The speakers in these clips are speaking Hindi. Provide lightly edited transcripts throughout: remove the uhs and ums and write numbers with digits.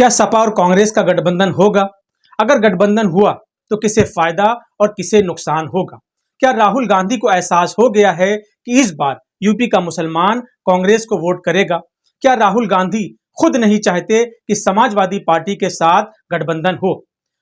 क्या सपा और कांग्रेस का गठबंधन होगा? अगर गठबंधन हुआ तो किसे फायदा और किसे नुकसान होगा? क्या राहुल गांधी को एहसास हो गया है कि इस बार यूपी का मुसलमान कांग्रेस को वोट करेगा? क्या राहुल गांधी खुद नहीं चाहते कि समाजवादी पार्टी के साथ गठबंधन हो?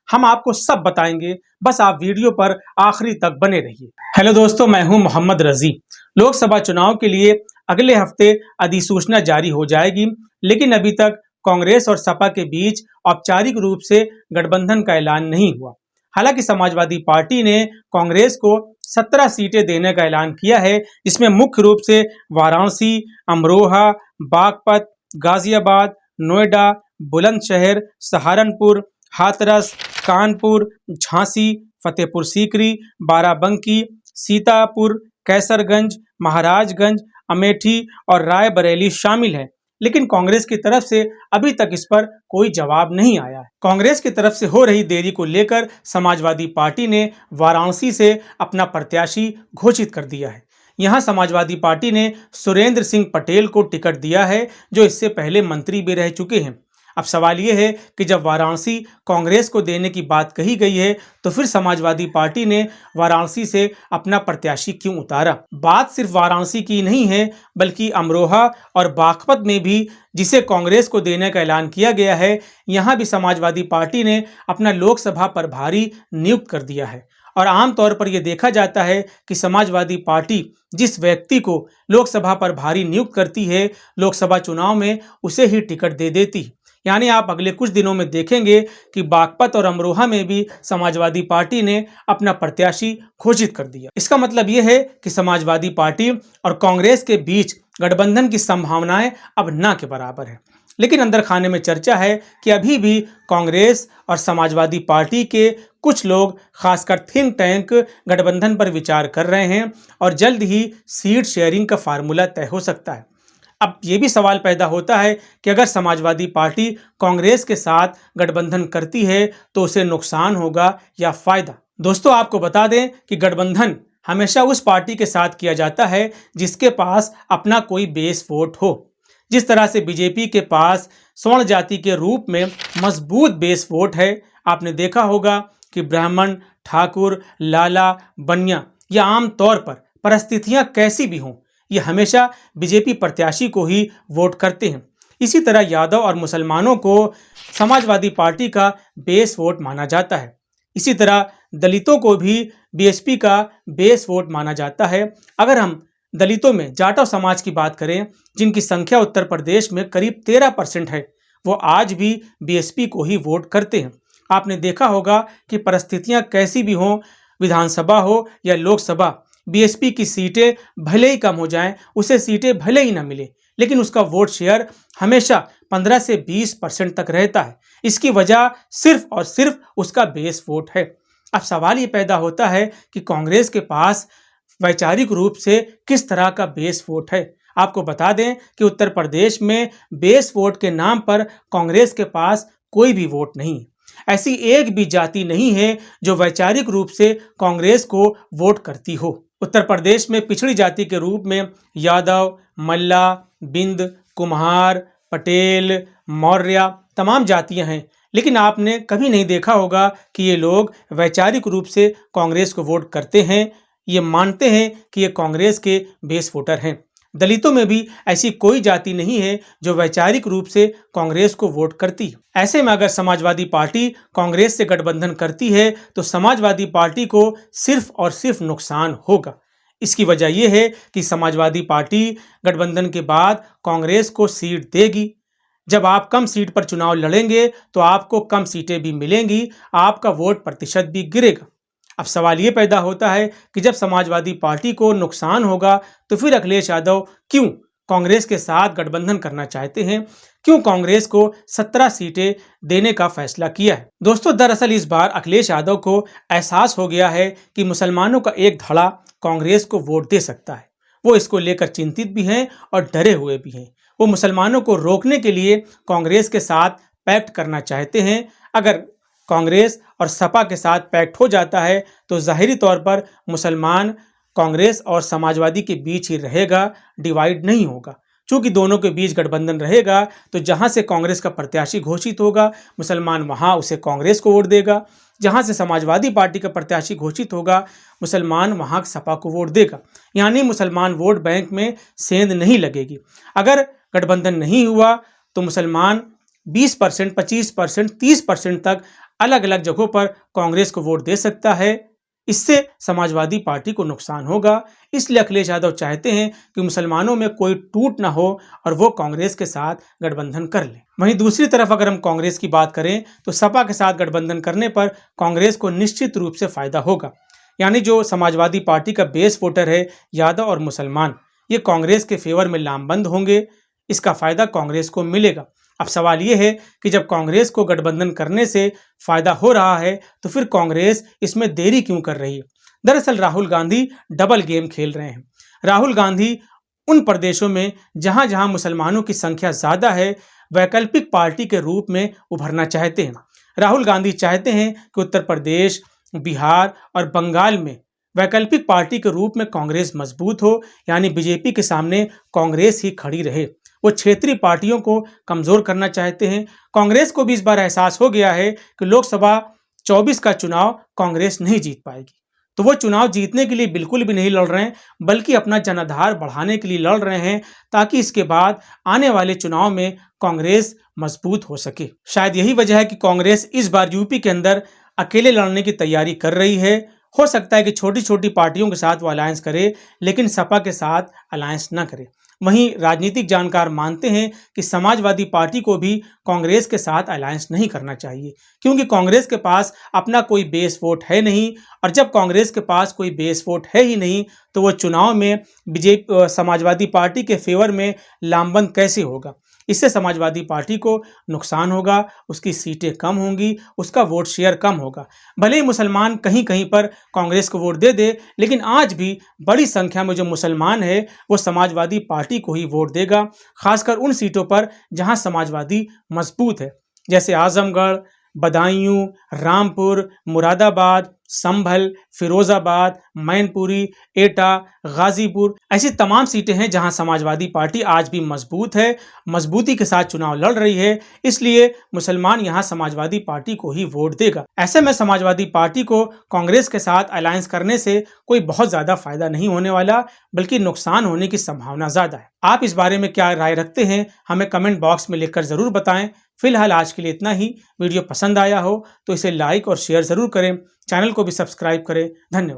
हम आपको सब बताएंगे, बस आप वीडियो पर आखिरी तक बने रहिए। हेलो दोस्तों, मैं हूं मोहम्मद रजी। लोकसभा चुनाव के लिए अगले हफ्ते अधिसूचना जारी हो जाएगी, लेकिन अभी तक कांग्रेस और सपा के बीच औपचारिक रूप से गठबंधन का ऐलान नहीं हुआ। हालांकि समाजवादी पार्टी ने कांग्रेस को 17 सीटें देने का ऐलान किया है, जिसमें मुख्य रूप से वाराणसी, अमरोहा, बागपत, गाजियाबाद, नोएडा, बुलंदशहर, सहारनपुर, हाथरस, कानपुर, झांसी, फतेहपुर सीकरी, बाराबंकी, सीतापुर, कैसरगंज, महाराजगंज, अमेठी और रायबरेली शामिल है। लेकिन कांग्रेस की तरफ से अभी तक इस पर कोई जवाब नहीं आया है। कांग्रेस की तरफ से हो रही देरी को लेकर समाजवादी पार्टी ने वाराणसी से अपना प्रत्याशी घोषित कर दिया है। यहां समाजवादी पार्टी ने सुरेंद्र सिंह पटेल को टिकट दिया है, जो इससे पहले मंत्री भी रह चुके हैं। अब सवाल यह है कि जब वाराणसी कांग्रेस को देने की बात कही गई है, तो फिर समाजवादी पार्टी ने वाराणसी से अपना प्रत्याशी क्यों उतारा? बात सिर्फ वाराणसी की नहीं है, बल्कि अमरोहा और बागपत में भी, जिसे कांग्रेस को देने का ऐलान किया गया है, यहां भी समाजवादी पार्टी ने अपना लोकसभा प्रभारी नियुक्त कर दिया है। और आमतौर पर यह देखा जाता है कि समाजवादी पार्टी जिस व्यक्ति को लोकसभा प्रभारी नियुक्त करती है, लोकसभा चुनाव में उसे ही टिकट दे देती है। यानी आप अगले कुछ दिनों में देखेंगे कि बागपत और अमरोहा में भी समाजवादी पार्टी ने अपना प्रत्याशी घोषित कर दिया। इसका मतलब यह है कि समाजवादी पार्टी और कांग्रेस के बीच गठबंधन की संभावनाएं अब ना के बराबर है। लेकिन अंदर खाने में चर्चा है कि अभी भी कांग्रेस और समाजवादी पार्टी के कुछ लोग, खासकर थिंक टैंक, गठबंधन पर विचार कर रहे हैं और जल्द ही सीट शेयरिंग का फार्मूला तय हो सकता है। अब ये भी सवाल पैदा होता है कि अगर समाजवादी पार्टी कांग्रेस के साथ गठबंधन करती है तो उसे नुकसान होगा या फायदा। दोस्तों, आपको बता दें कि गठबंधन हमेशा उस पार्टी के साथ किया जाता है जिसके पास अपना कोई बेस वोट हो। जिस तरह से बीजेपी के पास स्वर्ण जाति के रूप में मजबूत बेस वोट है, आपने देखा होगा कि ब्राह्मण, ठाकुर, लाला, बनिया या आम तौर पर परिस्थितियां कैसी भी हों, ये हमेशा बीजेपी प्रत्याशी को ही वोट करते हैं। इसी तरह यादव और मुसलमानों को समाजवादी पार्टी का बेस वोट माना जाता है। इसी तरह दलितों को भी बीएसपी का बेस वोट माना जाता है। अगर हम दलितों में जाटव समाज की बात करें, जिनकी संख्या उत्तर प्रदेश में करीब 13% है, वो आज भी बीएसपी को ही वोट करते हैं। आपने देखा होगा कि परिस्थितियां कैसी भी हों, विधानसभा हो या लोकसभा, बीएसपी की सीटें भले ही कम हो जाएं, उसे सीटें भले ही ना मिले, लेकिन उसका वोट शेयर हमेशा 15 से 20% तक रहता है। इसकी वजह सिर्फ और सिर्फ उसका बेस वोट है। अब सवाल ये पैदा होता है कि कांग्रेस के पास वैचारिक रूप से किस तरह का बेस वोट है। आपको बता दें कि उत्तर प्रदेश में बेस वोट के नाम पर कांग्रेस के पास कोई भी वोट नहीं है। ऐसी एक भी जाति नहीं है जो वैचारिक रूप से कांग्रेस को वोट करती हो। उत्तर प्रदेश में पिछड़ी जाति के रूप में यादव, मल्ला, बिंद, कुम्हार, पटेल, मौर्य तमाम जातियां हैं, लेकिन आपने कभी नहीं देखा होगा कि ये लोग वैचारिक रूप से कांग्रेस को वोट करते हैं, ये मानते हैं कि ये कांग्रेस के बेस वोटर हैं। दलितों में भी ऐसी कोई जाति नहीं है जो वैचारिक रूप से कांग्रेस को वोट करती है। ऐसे में अगर समाजवादी पार्टी कांग्रेस से गठबंधन करती है तो समाजवादी पार्टी को सिर्फ और सिर्फ नुकसान होगा। इसकी वजह यह है कि समाजवादी पार्टी गठबंधन के बाद कांग्रेस को सीट देगी। जब आप कम सीट पर चुनाव लड़ेंगे तो आपको कम सीटें भी मिलेंगी, आपका वोट प्रतिशत भी गिरेगा। अब सवाल ये पैदा होता है कि जब समाजवादी पार्टी को नुकसान होगा तो फिर अखिलेश यादव क्यों कांग्रेस के साथ गठबंधन करना चाहते हैं, क्यों कांग्रेस को 17 सीटें देने का फैसला किया है? दोस्तों, दरअसल इस बार अखिलेश यादव को एहसास हो गया है कि मुसलमानों का एक धड़ा कांग्रेस को वोट दे सकता है। वो इसको लेकर चिंतित भी हैं और डरे हुए भी हैं। वो मुसलमानों को रोकने के लिए कांग्रेस के साथ पैक्ट करना चाहते हैं। अगर कांग्रेस और सपा के साथ पैक्ट हो जाता है तो जाहिरी तौर पर मुसलमान कांग्रेस और समाजवादी के बीच ही रहेगा, डिवाइड नहीं होगा। चूंकि दोनों के बीच गठबंधन रहेगा तो जहां से कांग्रेस का प्रत्याशी घोषित होगा मुसलमान वहां उसे कांग्रेस को वोट देगा, जहां से समाजवादी पार्टी का प्रत्याशी घोषित होगा मुसलमान वहां सपा को वोट देगा। यानी मुसलमान वोट बैंक में सेंध नहीं लगेगी। अगर गठबंधन नहीं हुआ तो मुसलमान 20%, 25%, 30% तक अलग अलग जगहों पर कांग्रेस को वोट दे सकता है। इससे समाजवादी पार्टी को नुकसान होगा। इसलिए अखिलेश यादव चाहते हैं कि मुसलमानों में कोई टूट ना हो और वो कांग्रेस के साथ गठबंधन कर ले। वहीं दूसरी तरफ अगर हम कांग्रेस की बात करें तो सपा के साथ गठबंधन करने पर कांग्रेस को निश्चित रूप से फायदा होगा। यानी जो समाजवादी पार्टी का बेस वोटर है, यादव और मुसलमान, ये कांग्रेस के फेवर में लामबंद होंगे। इसका फायदा कांग्रेस को मिलेगा। अब सवाल यह है कि जब कांग्रेस को गठबंधन करने से फायदा हो रहा है तो फिर कांग्रेस इसमें देरी क्यों कर रही है? दरअसल राहुल गांधी डबल गेम खेल रहे हैं। राहुल गांधी उन प्रदेशों में जहां जहां मुसलमानों की संख्या ज्यादा है वैकल्पिक पार्टी के रूप में उभरना चाहते हैं। राहुल गांधी चाहते हैं कि उत्तर प्रदेश, बिहार और बंगाल में वैकल्पिक पार्टी के रूप में कांग्रेस मजबूत हो, यानी बीजेपी के सामने कांग्रेस ही खड़ी रहे। वो क्षेत्रीय पार्टियों को कमजोर करना चाहते हैं। कांग्रेस को भी इस बार एहसास हो गया है कि लोकसभा 24 का चुनाव कांग्रेस नहीं जीत पाएगी, तो वो चुनाव जीतने के लिए बिल्कुल भी नहीं लड़ रहे हैं, बल्कि अपना जनाधार बढ़ाने के लिए लड़ रहे हैं ताकि इसके बाद आने वाले चुनाव में कांग्रेस मजबूत हो सके। शायद यही वजह है कि कांग्रेस इस बार यूपी के अंदर अकेले लड़ने की तैयारी कर रही है। हो सकता है कि छोटी छोटी पार्टियों के साथ वो अलायंस करे, लेकिन सपा के साथ अलायंस ना करे। वहीं राजनीतिक जानकार मानते हैं कि समाजवादी पार्टी को भी कांग्रेस के साथ अलायंस नहीं करना चाहिए, क्योंकि कांग्रेस के पास अपना कोई बेस वोट है नहीं, और जब कांग्रेस के पास कोई बेस वोट है ही नहीं तो वो चुनाव में बीजेपी समाजवादी पार्टी के फेवर में लामबंद कैसे होगा। इससे समाजवादी पार्टी को नुकसान होगा, उसकी सीटें कम होंगी, उसका वोट शेयर कम होगा। भले ही मुसलमान कहीं कहीं पर कांग्रेस को वोट दे दे, लेकिन आज भी बड़ी संख्या में जो मुसलमान है वो समाजवादी पार्टी को ही वोट देगा, खासकर उन सीटों पर जहां समाजवादी मजबूत है, जैसे आजमगढ़, बदायूं, रामपुर, मुरादाबाद, संभल, फिरोजाबाद, मैनपुरी, एटा, गाजीपुर, ऐसी तमाम सीटें हैं जहां समाजवादी पार्टी आज भी मजबूत है, मजबूती के साथ चुनाव लड़ रही है। इसलिए मुसलमान यहां समाजवादी पार्टी को ही वोट देगा। ऐसे में समाजवादी पार्टी को कांग्रेस के साथ अलायंस करने से कोई बहुत ज्यादा फायदा नहीं होने वाला, बल्कि नुकसान होने की संभावना ज्यादा है। आप इस बारे में क्या राय रखते हैं हमें कमेंट बॉक्स में लिखकर जरूर बताएं। फिलहाल आज के लिए इतना ही। वीडियो पसंद आया हो तो इसे लाइक और शेयर जरूर करें, चैनल को भी सब्सक्राइब करें। धन्यवाद।